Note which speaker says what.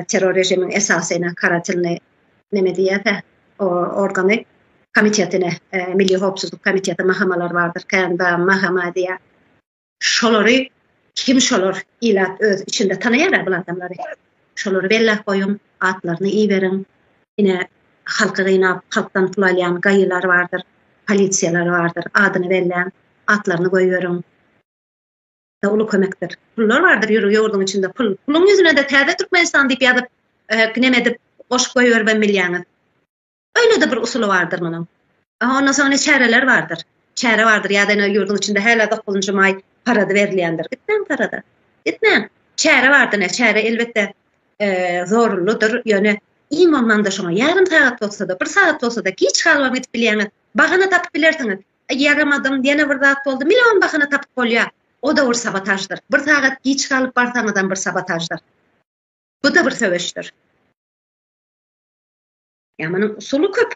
Speaker 1: terör rejimin esasına karatilini neme diyete o organı komitetine Milli Hopsuzluk Komiteti mahamalar vardır. Kanda mahama diye. Şolary kim şolar ilat öz içinde tanıyarlar bu adamları. Şolary belli koyun, atlarını iyi verin. Yine halkı gıynap, halktan pul alayan gayılar vardır, polisiyalar vardır, adını verilen atlarını koyuyorum. Da ulu kömektir. Pullar vardır yurdun içinde pul. Pulun yüzüne de terde Türkmenistan deyip ya da gnemedip koşup koyuyor ben milyanı. Öyle de bir usulü vardır bunun. Ondan sonra çareler vardır. Çare vardır ya da yurdun içinde hala 9. may parada verilendir. Gitmem parada. Gitmem. Çare vardır ne? Çare elbette zorludur. Yani İmandan da şuna yarım saat olsa da, bir saat olsa da hiç kalmam gidip biliyeniz. Bahana tapıp bilirsiniz. Yaramadım, yine bir saat oldu. Milyon bahana tapıp oluyor. O da bir sabotajdır. Bir saat hiç kalıp barsanızdan bir sabotajdır. Bu da bir söveştir. Yani bunun usulü köp.